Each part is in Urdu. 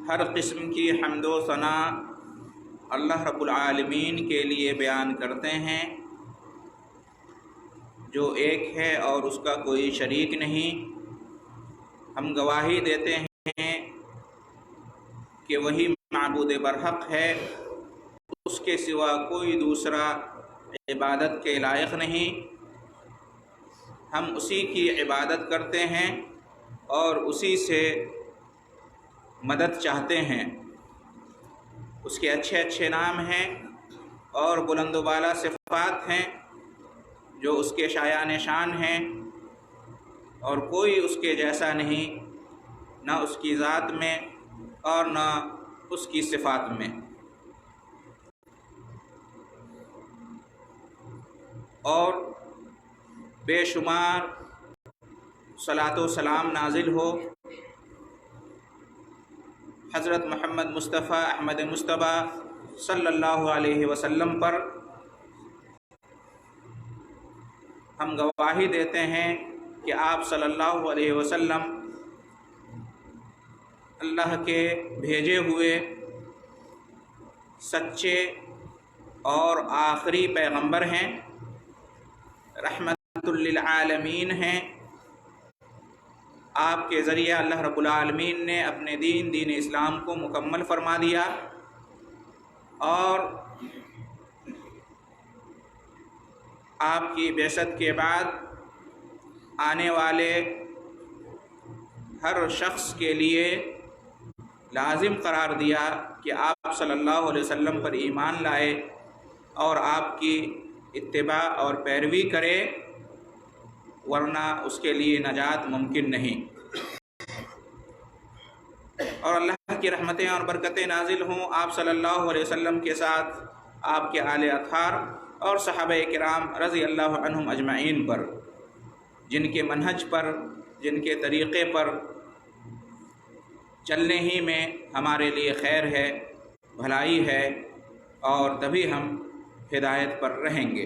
ہر قسم کی حمد و ثنا اللہ رب العالمین کے لیے بیان کرتے ہیں جو ایک ہے اور اس کا کوئی شریک نہیں۔ ہم گواہی دیتے ہیں کہ وہی معبود برحق ہے، اس کے سوا کوئی دوسرا عبادت کے لائق نہیں۔ ہم اسی کی عبادت کرتے ہیں اور اسی سے مدد چاہتے ہیں۔ اس کے اچھے اچھے نام ہیں اور بلند و بالا صفات ہیں جو اس کے شایان شان ہیں، اور کوئی اس کے جیسا نہیں، نہ اس کی ذات میں اور نہ اس کی صفات میں۔ اور بے شمار صلاۃ و سلام نازل ہو حضرت محمد مصطفیٰ احمد مصطفیٰ صلی اللہ علیہ وسلم پر۔ ہم گواہی دیتے ہیں کہ آپ صلی اللہ علیہ وسلم اللہ کے بھیجے ہوئے سچے اور آخری پیغمبر ہیں، رحمت للعالمین ہیں۔ آپ کے ذریعے اللہ رب العالمین نے اپنے دین اسلام کو مکمل فرما دیا، اور آپ کی بعثت کے بعد آنے والے ہر شخص کے لیے لازم قرار دیا کہ آپ صلی اللہ علیہ وسلم پر ایمان لائے اور آپ کی اتباع اور پیروی کرے، ورنہ اس کے لیے نجات ممکن نہیں۔ اور اللہ کی رحمتیں اور برکتیں نازل ہوں آپ صلی اللہ علیہ وسلم کے ساتھ، آپ کے آل اطہار اور صحابہ کرام رضی اللہ عنہم اجمعین پر، جن کے منہج پر، جن کے طریقے پر چلنے ہی میں ہمارے لیے خیر ہے، بھلائی ہے، اور تبھی ہم ہدایت پر رہیں گے۔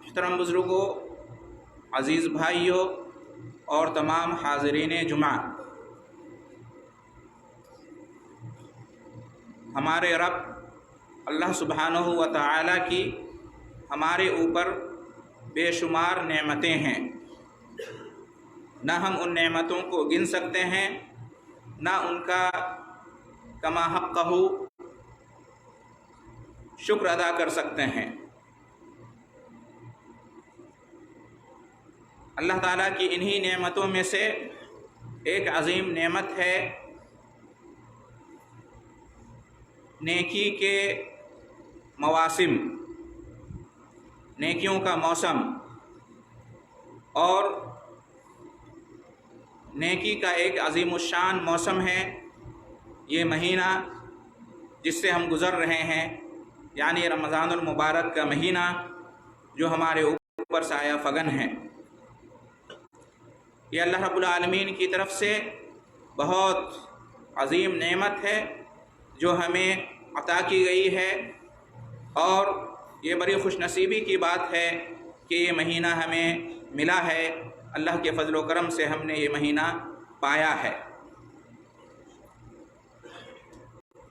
محترم بزرگوں، عزیز بھائیوں اور تمام حاضرین جمعہ، ہمارے رب اللہ سبحانہ و تعالی کی ہمارے اوپر بے شمار نعمتیں ہیں، نہ ہم ان نعمتوں کو گن سکتے ہیں، نہ ان کا کما حقہ شکر ادا کر سکتے ہیں۔ اللہ تعالیٰ کی انہی نعمتوں میں سے ایک عظیم نعمت ہے نیکی کے مواسم، نیکیوں کا موسم، اور نیکی کا ایک عظیم الشان موسم ہے یہ مہینہ جس سے ہم گزر رہے ہیں، یعنی رمضان المبارک کا مہینہ جو ہمارے اوپر سایہ فگن ہے۔ یہ اللہ رب العالمین کی طرف سے بہت عظیم نعمت ہے جو ہمیں عطا کی گئی ہے، اور یہ بڑی خوش نصیبی کی بات ہے کہ یہ مہینہ ہمیں ملا ہے، اللہ کے فضل و کرم سے ہم نے یہ مہینہ پایا ہے۔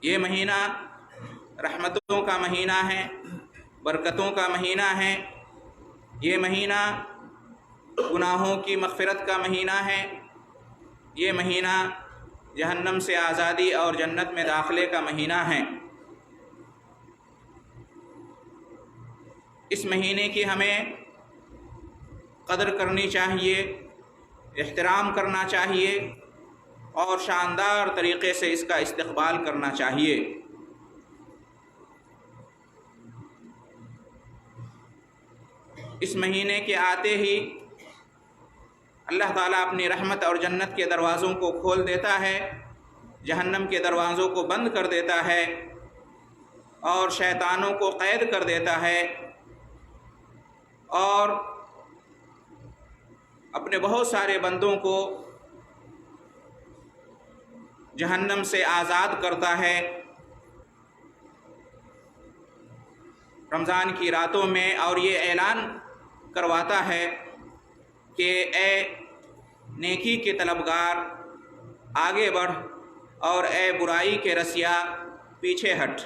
یہ مہینہ رحمتوں کا مہینہ ہے، برکتوں کا مہینہ ہے، یہ مہینہ گناہوں کی مغفرت کا مہینہ ہے، یہ مہینہ جہنم سے آزادی اور جنت میں داخلے کا مہینہ ہے۔ اس مہینے کی ہمیں قدر کرنی چاہیے، احترام کرنا چاہیے، اور شاندار طریقے سے اس کا استقبال کرنا چاہیے۔ اس مہینے کے آتے ہی اللہ تعالیٰ اپنی رحمت اور جنت کے دروازوں کو کھول دیتا ہے، جہنم کے دروازوں کو بند کر دیتا ہے، اور شیطانوں کو قید کر دیتا ہے، اور اپنے بہت سارے بندوں کو جہنم سے آزاد کرتا ہے۔ رمضان کی راتوں میں، اور یہ اعلان کرواتا ہے کہ اے نیکی کے طلبگار، آگے بڑھ، اور اے برائی کے رسیا پیچھے ہٹ۔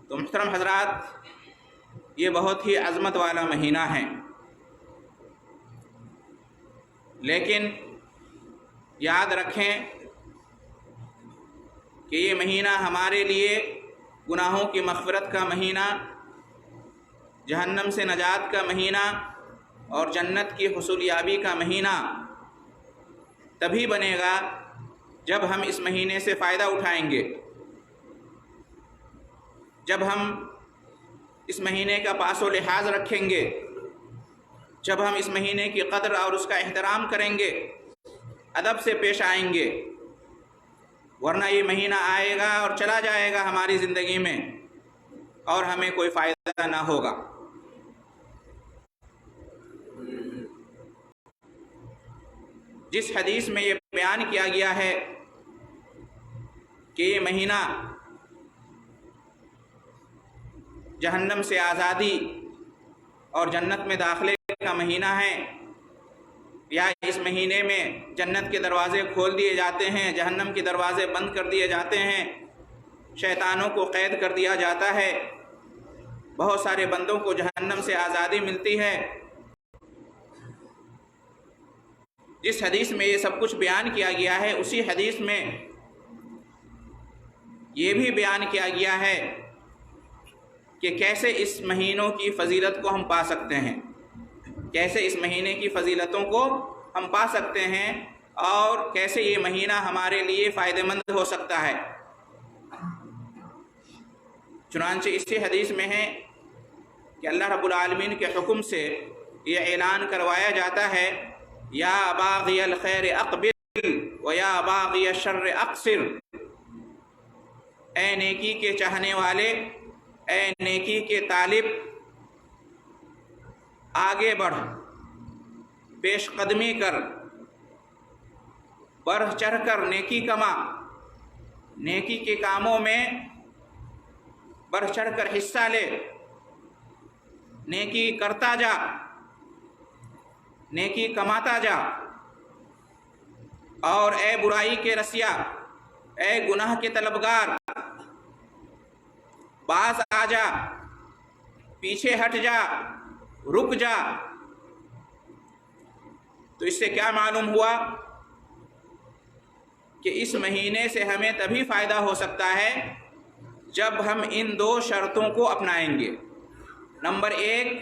تو محترم حضرات، یہ بہت ہی عظمت والا مہینہ ہے، لیکن یاد رکھیں کہ یہ مہینہ ہمارے لیے گناہوں کی مغفرت کا مہینہ، جہنم سے نجات کا مہینہ اور جنت کی حصولیابی کا مہینہ تبھی بنے گا جب ہم اس مہینے سے فائدہ اٹھائیں گے، جب ہم اس مہینے کا پاس و لحاظ رکھیں گے، جب ہم اس مہینے کی قدر اور اس کا احترام کریں گے، ادب سے پیش آئیں گے، ورنہ یہ مہینہ آئے گا اور چلا جائے گا ہماری زندگی میں اور ہمیں کوئی فائدہ نہ ہوگا۔ جس حدیث میں یہ بیان کیا گیا ہے کہ یہ مہینہ جہنم سے آزادی اور جنت میں داخلے کا مہینہ ہے، یا اس مہینے میں جنت کے دروازے کھول دیے جاتے ہیں، جہنم کے دروازے بند کر دیے جاتے ہیں، شیطانوں کو قید کر دیا جاتا ہے، بہت سارے بندوں کو جہنم سے آزادی ملتی ہے۔ جس حدیث میں یہ سب کچھ بیان کیا گیا ہے، اسی حدیث میں یہ بھی بیان کیا گیا ہے کہ کیسے اس مہینوں کی فضیلت کو ہم پا سکتے ہیں، کیسے اس مہینے کی فضیلتوں کو ہم پا سکتے ہیں، اور کیسے یہ مہینہ ہمارے لیے فائدہ مند ہو سکتا ہے۔ چنانچہ اسی حدیث میں ہے کہ اللہ رب العالمین کے حکم سے یہ اعلان کروایا جاتا ہے، یا باغی الخیر اقبل و یا باغی الشر اقصر، اے نیکی کے چاہنے والے، اے نیکی کے طالب، آگے بڑھ، پیش قدمی کر، بڑھ چڑھ کر نیکی کما، نیکی کے کاموں میں بڑھ چڑھ کر حصہ لے، نیکی کرتا جا، نیکی کماتا جا، اور اے برائی کے رسیا، اے گناہ کے طلبگار، باز آ جا، پیچھے ہٹ جا، رک جا۔ تو اس سے کیا معلوم ہوا کہ اس مہینے سے ہمیں تبھی فائدہ ہو سکتا ہے جب ہم ان دو شرطوں کو اپنائیں گے۔ نمبر 1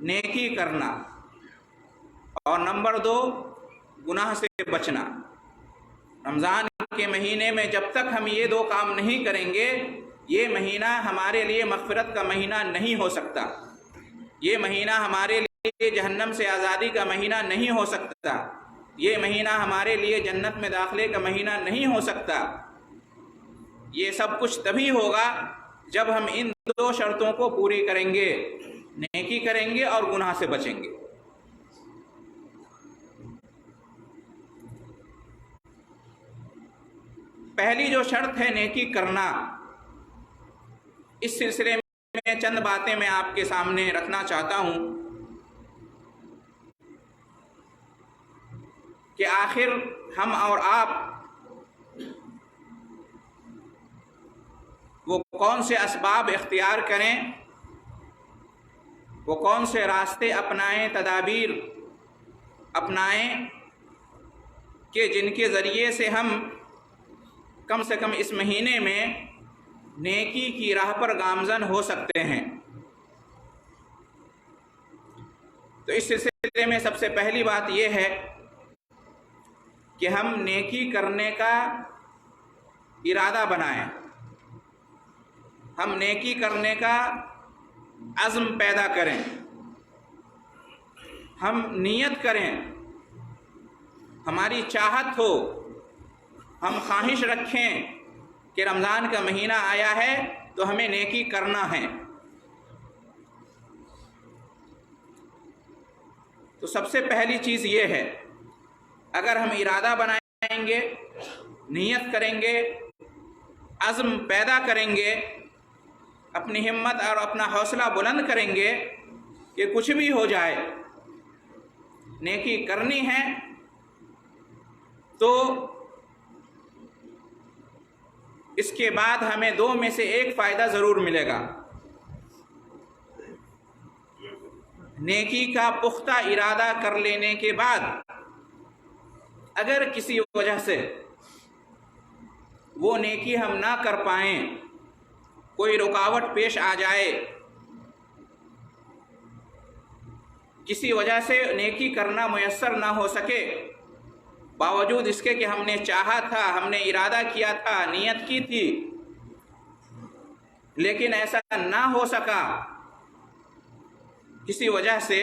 نیکی کرنا، اور نمبر 2 گناہ سے بچنا۔ رمضان کے مہینے میں جب تک ہم یہ دو کام نہیں کریں گے، یہ مہینہ ہمارے لیے مغفرت کا مہینہ نہیں ہو سکتا، یہ مہینہ ہمارے لیے جہنم سے آزادی کا مہینہ نہیں ہو سکتا، یہ مہینہ ہمارے لیے جنت میں داخلے کا مہینہ نہیں ہو سکتا۔ یہ سب کچھ تبھی ہوگا جب ہم ان دو شرطوں کو پوری کریں گے، نیکی کریں گے اور گناہ سے بچیں گے۔ پہلی جو شرط ہے نیکی کرنا، اس سلسلے میں چند باتیں میں آپ کے سامنے رکھنا چاہتا ہوں کہ آخر ہم اور آپ وہ کون سے اسباب اختیار کریں، وہ کون سے راستے اپنائیں، تدابیر اپنائیں کہ جن کے ذریعے سے ہم کم سے کم اس مہینے میں نیکی کی راہ پر گامزن ہو سکتے ہیں۔ تو اس سلسلے میں سب سے پہلی بات یہ ہے کہ ہم نیکی کرنے کا ارادہ بنائیں، ہم نیکی کرنے کا عزم پیدا کریں، ہم نیت کریں، ہماری چاہت ہو، ہم خواہش رکھیں کہ رمضان کا مہینہ آیا ہے تو ہمیں نیکی کرنا ہے۔ تو سب سے پہلی چیز یہ ہے، اگر ہم ارادہ بنائیں گے، نیت کریں گے، عزم پیدا کریں گے، اپنی ہمت اور اپنا حوصلہ بلند کریں گے، کہ کہ کچھ بھی ہو جائے نیکی کرنی ہے تو اس کے بعد ہمیں دو میں سے ایک فائدہ ضرور ملے گا۔ نیکی کا پختہ ارادہ کر لینے کے بعد اگر کسی وجہ سے وہ نیکی ہم نہ کر پائیں، کوئی رکاوٹ پیش آ جائے، کسی وجہ سے نیکی کرنا میسر نہ ہو سکے، باوجود اس کے کہ ہم نے چاہا تھا، ہم نے ارادہ کیا تھا، نیت کی تھی، لیکن ایسا نہ ہو سکا کسی وجہ سے،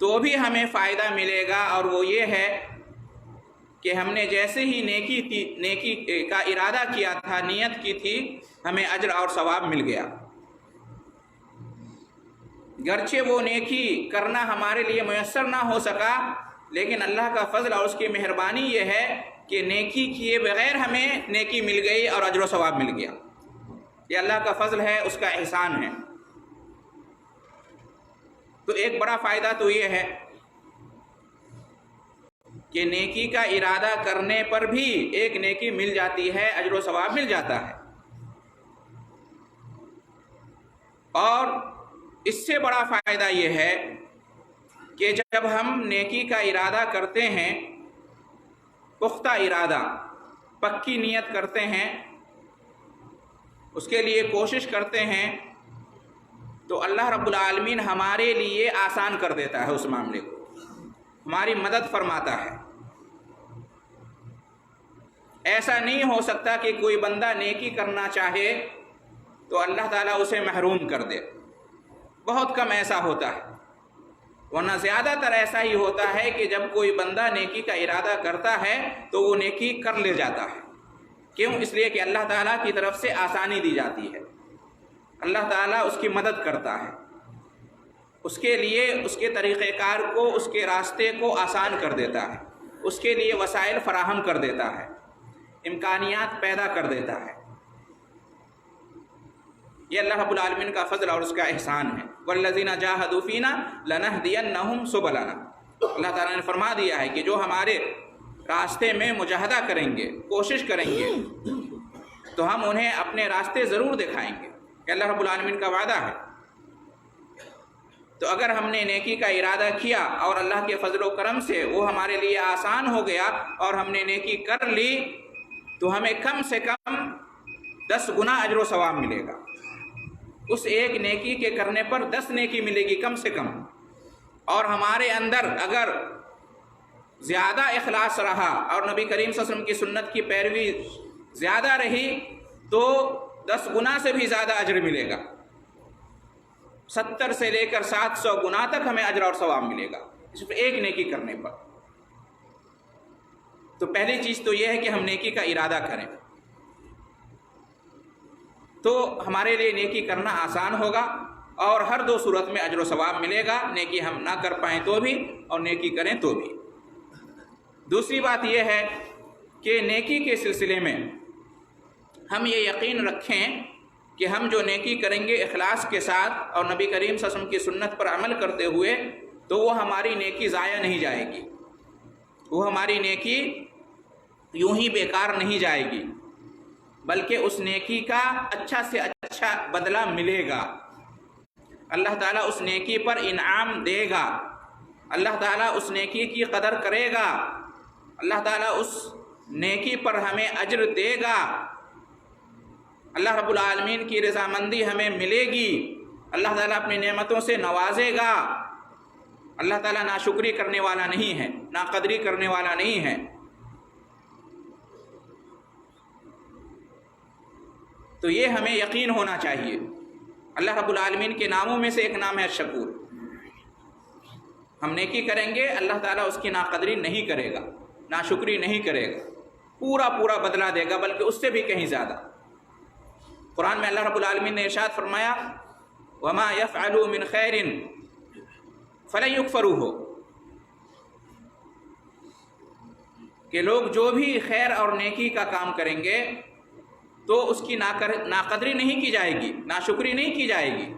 تو بھی ہمیں فائدہ ملے گا، اور وہ یہ ہے کہ ہم نے جیسے ہی نیکی کا ارادہ کیا تھا، نیت کی تھی، ہمیں اجر اور ثواب مل گیا۔ گرچہ وہ نیکی کرنا ہمارے لیے میسر نہ ہو سکا، لیکن اللہ کا فضل اور اس کی مہربانی یہ ہے کہ نیکی کیے بغیر ہمیں نیکی مل گئی اور اجر و ثواب مل گیا۔ یہ اللہ کا فضل ہے، اس کا احسان ہے۔ تو ایک بڑا فائدہ تو یہ ہے کہ نیکی کا ارادہ کرنے پر بھی ایک نیکی مل جاتی ہے، اجر و ثواب مل جاتا ہے۔ اور اس سے بڑا فائدہ یہ ہے کہ جب ہم نیکی کا ارادہ کرتے ہیں، پختہ ارادہ، پکی نیت کرتے ہیں، اس کے لیے کوشش کرتے ہیں، تو اللہ رب العالمین ہمارے لیے آسان کر دیتا ہے اس معاملے کو، ہماری مدد فرماتا ہے۔ ایسا نہیں ہو سکتا کہ کوئی بندہ نیکی کرنا چاہے تو اللہ تعالیٰ اسے محروم کر دے، بہت کم ایسا ہوتا ہے، ورنہ زیادہ تر ایسا ہی ہوتا ہے کہ جب کوئی بندہ نیکی کا ارادہ کرتا ہے تو وہ نیکی کر لے جاتا ہے۔ کیوں؟ اس لیے کہ اللہ تعالیٰ کی طرف سے آسانی دی جاتی ہے، اللہ تعالیٰ اس کی مدد کرتا ہے، اس کے لیے اس کے طریقہ کار کو، اس کے راستے کو آسان کر دیتا ہے، اس کے لیے وسائل فراہم کر دیتا ہے، امکانیات پیدا کر دیتا ہے۔ یہ اللہ رب العالمین کا فضل اور اس کا احسان ہے۔ وَالَّذِينَ جَاهَدُوا فِينَا لَنَهْدِيَنَّهُمْ سُبُلَنَا، اللہ تعالیٰ نے فرما دیا ہے کہ جو ہمارے راستے میں مجاہدہ کریں گے، کوشش کریں گے، تو ہم انہیں اپنے راستے ضرور دکھائیں گے، کہ اللہ رب العالمین کا وعدہ ہے۔ تو اگر ہم نے نیکی کا ارادہ کیا اور اللہ کے فضل و کرم سے وہ ہمارے لیے آسان ہو گیا اور ہم نے نیکی کر لی، تو ہمیں کم سے کم 10 گنا اجر و ثواب ملے گا۔ اس ایک نیکی کے کرنے پر 10 نیکی ملے گی کم سے کم۔ اور ہمارے اندر اگر زیادہ اخلاص رہا اور نبی کریم صلی اللہ علیہ وسلم کی سنت کی پیروی زیادہ رہی تو 10 گنا سے بھی زیادہ اجر ملے گا، 70 سے لے کر 700 گنا تک ہمیں اجر اور ثواب ملے گا صرف ایک نیکی کرنے پر۔ تو پہلی چیز تو یہ ہے کہ ہم نیکی کا ارادہ کریں، تو ہمارے لیے نیکی کرنا آسان ہوگا اور ہر 2 صورت میں اجر و ثواب ملے گا، نیکی ہم نہ کر پائیں تو بھی اور نیکی کریں تو بھی۔ دوسری بات یہ ہے کہ نیکی کے سلسلے میں ہم یہ یقین رکھیں کہ ہم جو نیکی کریں گے اخلاص کے ساتھ اور نبی کریم صلی اللہ علیہ وسلم کی سنت پر عمل کرتے ہوئے، تو وہ ہماری نیکی ضائع نہیں جائے گی، وہ ہماری نیکی یوں ہی بیکار نہیں جائے گی، بلکہ اس نیکی کا اچھا سے اچھا بدلہ ملے گا۔ اللہ تعالیٰ اس نیکی پر انعام دے گا، اللہ تعالیٰ اس نیکی کی قدر کرے گا، اللہ تعالیٰ اس نیکی پر ہمیں اجر دے گا، اللہ رب العالمین کی رضامندی ہمیں ملے گی، اللہ تعالیٰ اپنی نعمتوں سے نوازے گا۔ اللہ تعالیٰ ناشکری کرنے والا نہیں ہے، ناقدری کرنے والا نہیں ہے۔ تو یہ ہمیں یقین ہونا چاہیے۔ اللہ رب العالمین کے ناموں میں سے ایک نام ہے الشکور۔ ہم نیکی کریں گے، اللہ تعالیٰ اس کی ناقدری نہیں کرے گا، ناشکری نہیں کرے گا، پورا پورا بدلہ دے گا، بلکہ اس سے بھی کہیں زیادہ۔ قرآن میں اللہ رب العالمین نے ارشاد فرمایا وَمَا يَفْعَلُوا مِنْ خَيْرٍ فَلَنْ يُكْفَرُوهُ، کہ لوگ جو بھی خیر اور نیکی کا کام کریں گے تو اس کی ناقدری نہیں کی جائے گی، ناشکری نہیں کی جائے گی۔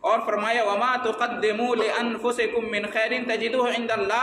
اور فرمایا وَمَا تُقَدِّمُوا لِأَنفُسِكُم مِّنْ خَيْرٍ تَجِدُوهُ عِندَ اللَّهِ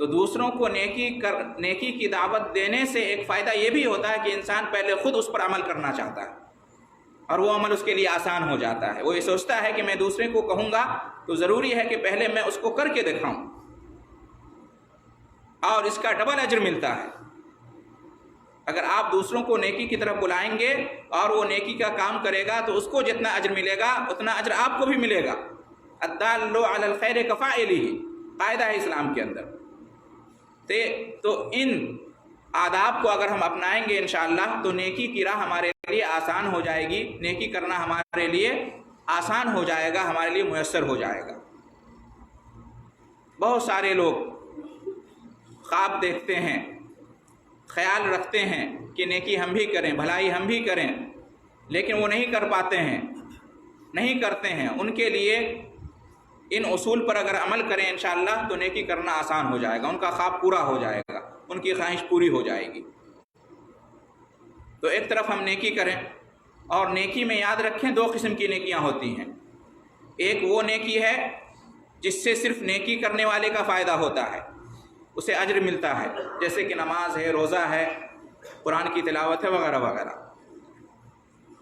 تو دوسروں کو نیکی کی دعوت دینے سے ایک فائدہ یہ بھی ہوتا ہے کہ انسان پہلے خود اس پر عمل کرنا چاہتا ہے اور وہ عمل اس کے لیے آسان ہو جاتا ہے. وہ یہ سوچتا ہے کہ میں دوسرے کو کہوں گا تو ضروری ہے کہ پہلے میں اس کو کر کے دکھاؤں، اور اس کا ڈبل اجر ملتا ہے. اگر آپ دوسروں کو نیکی کی طرف بلائیں گے اور وہ نیکی کا کام کرے گا تو اس کو جتنا اجر ملے گا اتنا اجر آپ کو بھی ملے گا. الدال علی الخیر کفاعلہ قاعدہ ہے اسلام کے اندر. تو ان آداب کو اگر ہم اپنائیں گے انشاءاللہ تو نیکی کی راہ ہمارے لیے آسان ہو جائے گی، نیکی کرنا ہمارے لیے آسان ہو جائے گا، ہمارے لیے میسر ہو جائے گا. بہت سارے لوگ خواب دیکھتے ہیں، خیال رکھتے ہیں کہ نیکی ہم بھی کریں، بھلائی ہم بھی کریں، لیکن وہ نہیں کر پاتے ہیں، نہیں کرتے ہیں. ان کے لیے ان اصول پر اگر عمل کریں انشاءاللہ تو نیکی کرنا آسان ہو جائے گا، ان کا خواب پورا ہو جائے گا، ان کی خواہش پوری ہو جائے گی. تو ایک طرف ہم نیکی کریں، اور نیکی میں یاد رکھیں 2 قسم کی نیکیاں ہوتی ہیں. ایک وہ نیکی ہے جس سے صرف نیکی کرنے والے کا فائدہ ہوتا ہے، اسے اجر ملتا ہے، جیسے کہ نماز ہے، روزہ ہے، قرآن کی تلاوت ہے، وغیرہ وغیرہ.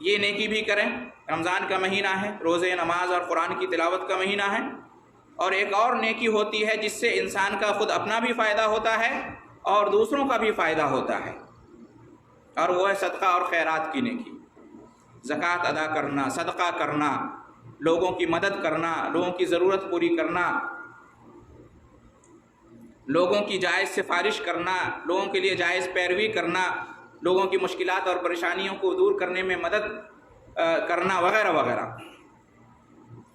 یہ نیکی بھی کریں. رمضان کا مہینہ ہے، روزے، نماز اور قرآن کی تلاوت کا مہینہ ہے. اور ایک اور نیکی ہوتی ہے جس سے انسان کا خود اپنا بھی فائدہ ہوتا ہے اور دوسروں کا بھی فائدہ ہوتا ہے، اور وہ ہے صدقہ اور خیرات کی نیکی. زکوٰۃ ادا کرنا، صدقہ کرنا، لوگوں کی مدد کرنا، لوگوں کی ضرورت پوری کرنا، لوگوں کی جائز سفارش کرنا، لوگوں کے لیے جائز پیروی کرنا، لوگوں کی مشکلات اور پریشانیوں کو دور کرنے میں مدد کرنا، وغیرہ وغیرہ.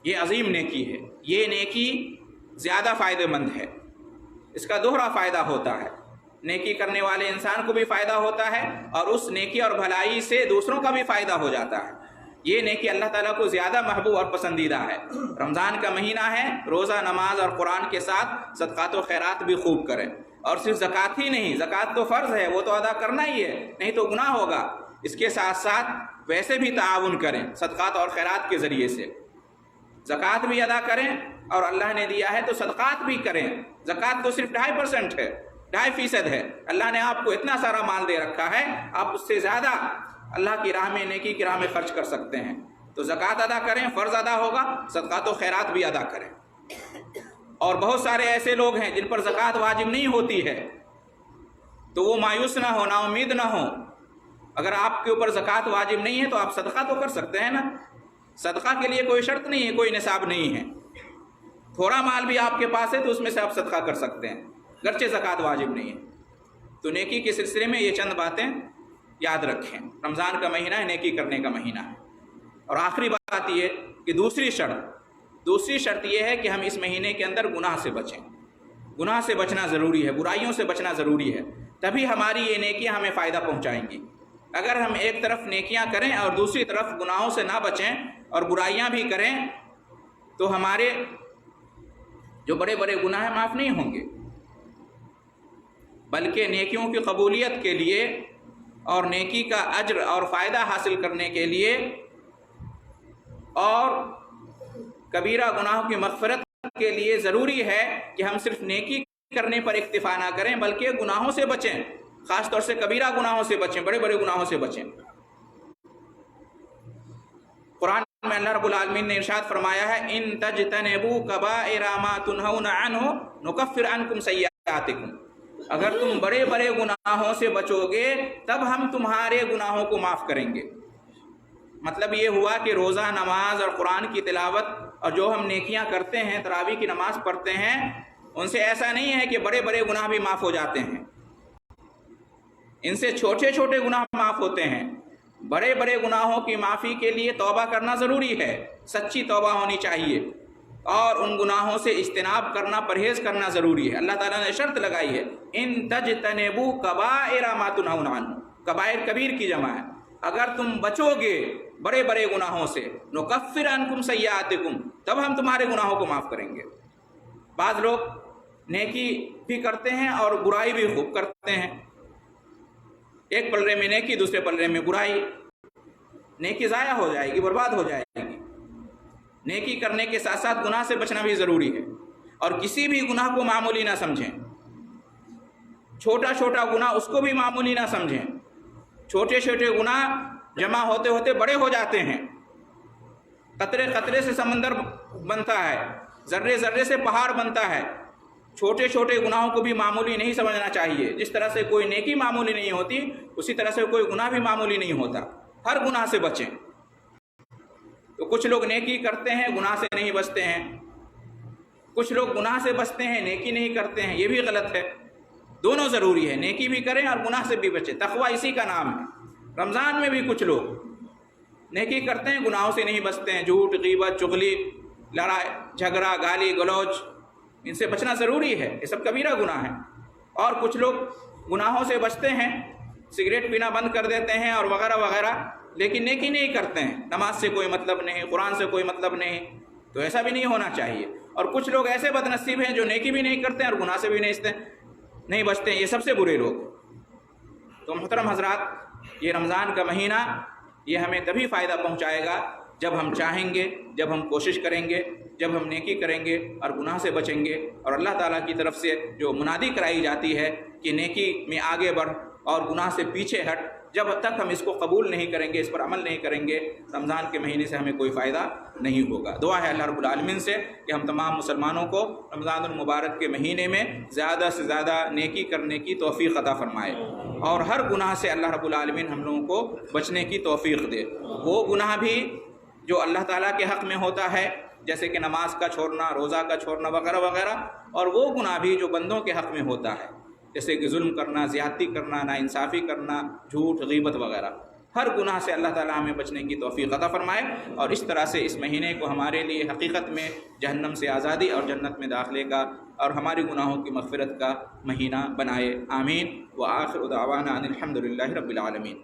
یہ عظیم نیکی ہے. یہ نیکی زیادہ فائدہ مند ہے، اس کا دوہرا فائدہ ہوتا ہے. نیکی کرنے والے انسان کو بھی فائدہ ہوتا ہے اور اس نیکی اور بھلائی سے دوسروں کا بھی فائدہ ہو جاتا ہے. یہ نیکی اللہ تعالیٰ کو زیادہ محبوب اور پسندیدہ ہے. رمضان کا مہینہ ہے، روزہ، نماز اور قرآن کے ساتھ صدقات و خیرات بھی خوب کریں. اور صرف زکوٰۃ ہی نہیں، زکوٰۃ تو فرض ہے، وہ تو ادا کرنا ہی ہے، نہیں تو گناہ ہوگا. اس کے ساتھ ساتھ ویسے بھی تعاون کریں صدقات اور خیرات کے ذریعے سے. زکوٰۃ بھی ادا کریں اور اللہ نے دیا ہے تو صدقات بھی کریں. زکوٰۃ تو صرف 2.5% ہے، 2.5% ہے. اللہ نے آپ کو اتنا سارا مال دے رکھا ہے، آپ اس سے زیادہ اللہ کی راہ میں، نیکی کی راہ میں خرچ کر سکتے ہیں. تو زکوٰۃ ادا کریں، فرض ادا ہوگا. صدقات و خیرات بھی ادا کریں. اور بہت سارے ایسے لوگ ہیں جن پر زکوٰۃ واجب نہیں ہوتی ہے، تو وہ مایوس نہ ہو، نا امید نہ ہو. اگر آپ کے اوپر زکوٰۃ واجب نہیں ہے تو آپ صدقہ تو کر سکتے ہیں نا. صدقہ کے لیے کوئی شرط نہیں ہے، کوئی نصاب نہیں ہے. تھوڑا مال بھی آپ کے پاس ہے تو اس میں سے آپ صدقہ کر سکتے ہیں، گرچہ زکوٰۃ واجب نہیں ہے. تو نیکی کے سلسلے میں یہ چند باتیں یاد رکھیں. رمضان کا مہینہ ہے، نیکی کرنے کا مہینہ ہے. اور آخری بات یہ کہ دوسری شرط یہ ہے کہ ہم اس مہینے کے اندر گناہ سے بچیں. گناہ سے بچنا ضروری ہے، برائیوں سے بچنا ضروری ہے، تبھی ہماری یہ نیکیاں ہمیں فائدہ پہنچائیں گی. اگر ہم ایک طرف نیکیاں کریں اور دوسری طرف گناہوں سے نہ بچیں اور برائیاں بھی کریں تو ہمارے جو بڑے بڑے گناہ ہیں معاف نہیں ہوں گے، بلکہ نیکیوں کی قبولیت کے لیے اور نیکی کا اجر اور فائدہ حاصل کرنے کے لیے اور کبیرہ گناہوں کی مغفرت کے لیے ضروری ہے کہ ہم صرف نیکی کرنے پر اکتفا نہ کریں بلکہ گناہوں سے بچیں. خاص طور سے کبیرہ گناہوں سے بچیں، بڑے بڑے گناہوں سے بچیں. قرآن میں اللہ رب العالمین نے ارشاد فرمایا ہے ان تجتنبوا کبائر ما تنہون عنہ نکفر عنکم سیئاتکم. اگر تم بڑے بڑے گناہوں سے بچو گے تب ہم تمہارے گناہوں کو معاف کریں گے. مطلب یہ ہوا کہ روزہ، نماز اور قرآن کی تلاوت اور جو ہم نیکیاں کرتے ہیں، تراویح کی نماز پڑھتے ہیں، ان سے ایسا نہیں ہے کہ بڑے بڑے گناہ بھی معاف ہو جاتے ہیں. ان سے چھوٹے چھوٹے گناہ معاف ہوتے ہیں. بڑے بڑے گناہوں کی معافی کے لیے توبہ کرنا ضروری ہے، سچی توبہ ہونی چاہیے، اور ان گناہوں سے اجتناب کرنا، پرہیز کرنا ضروری ہے. اللہ تعالیٰ نے شرط لگائی ہے ان تجتنبوا کبائر ما تنہون عنہ. کبائر کبیر کی جمع ہے. اگر تم بچو گے بڑے بڑے گناہوں سے نکفر عنکم سیئاتکم، تب ہم تمہارے گناہوں کو معاف کریں گے. بعض لوگ نیکی بھی کرتے ہیں اور برائی بھی خوب کرتے ہیں. ایک پلڑے میں نیکی، دوسرے پلڑے میں برائی. نیکی ضائع ہو جائے گی، برباد ہو جائے گی. نیکی کرنے کے ساتھ ساتھ گناہ سے بچنا بھی ضروری ہے، اور کسی بھی گناہ کو معمولی نہ سمجھیں. چھوٹا چھوٹا گناہ اس کو بھی معمولی نہ سمجھیں. چھوٹے چھوٹے گناہ جمع ہوتے ہوتے بڑے ہو جاتے ہیں. قطرے قطرے سے سمندر بنتا ہے، ذرے ذرے سے پہاڑ بنتا ہے. چھوٹے چھوٹے گناہوں کو بھی معمولی نہیں سمجھنا چاہیے. جس طرح سے کوئی نیکی معمولی نہیں ہوتی، اسی طرح سے کوئی گناہ بھی معمولی نہیں ہوتا. ہر گناہ سے بچیں. تو کچھ لوگ نیکی کرتے ہیں، گناہ سے نہیں بچتے ہیں. کچھ لوگ گناہ سے بچتے ہیں، نیکی نہیں کرتے ہیں. یہ بھی غلط ہے. دونوں ضروری ہے، نیکی بھی کریں اور گناہ سے بھی بچیں. تقویٰ اسی کا نام ہے. رمضان میں بھی کچھ لوگ نیکی کرتے ہیں، گناہوں سے نہیں بچتے ہیں. جھوٹ، غیبت، چغلی، لڑائی جھگڑا، گالی گلوچ، ان سے بچنا ضروری ہے. یہ سب کبیرہ گناہ ہیں. اور کچھ لوگ گناہوں سے بچتے ہیں، سگریٹ پینا بند کر دیتے ہیں اور وغیرہ وغیرہ، لیکن نیکی نہیں کرتے ہیں. نماز سے کوئی مطلب نہیں، قرآن سے کوئی مطلب نہیں. تو ایسا بھی نہیں ہونا چاہیے. اور کچھ لوگ ایسے بد نصیب ہیں جو نیکی بھی نہیں کرتے ہیں اور گناہ سے بھی نہیں بچتے ہیں. یہ سب سے برے لوگ. تو محترم حضرات، یہ رمضان کا مہینہ یہ ہمیں تبھی فائدہ پہنچائے گا جب ہم چاہیں گے، جب ہم کوشش کریں گے، جب ہم نیکی کریں گے اور گناہ سے بچیں گے. اور اللہ تعالیٰ کی طرف سے جو منادی کرائی جاتی ہے کہ نیکی میں آگے بڑھ اور گناہ سے پیچھے ہٹ، جب تک ہم اس کو قبول نہیں کریں گے، اس پر عمل نہیں کریں گے، رمضان کے مہینے سے ہمیں کوئی فائدہ نہیں ہوگا. دعا ہے اللہ رب العالمین سے کہ ہم تمام مسلمانوں کو رمضان المبارک کے مہینے میں زیادہ سے زیادہ نیکی کرنے کی توفیق عطا فرمائے، اور ہر گناہ سے اللہ رب العالمین ہم لوگوں کو بچنے کی توفیق دے. وہ گناہ بھی جو اللہ تعالیٰ کے حق میں ہوتا ہے، جیسے کہ نماز کا چھوڑنا، روزہ کا چھوڑنا وغیرہ وغیرہ، اور وہ گناہ بھی جو بندوں کے حق میں ہوتا ہے، جیسے کہ ظلم کرنا، زیادتی کرنا، ناانصافی کرنا، جھوٹ، غیبت وغیرہ. ہر گناہ سے اللہ تعالیٰ ہمیں بچنے کی توفیق عطا فرمائے، اور اس طرح سے اس مہینے کو ہمارے لیے حقیقت میں جہنم سے آزادی اور جنت میں داخلے کا اور ہماری گناہوں کی مغفرت کا مہینہ بنائے. آمین. وآخر دعوانا ان الحمد للہ رب العالمین.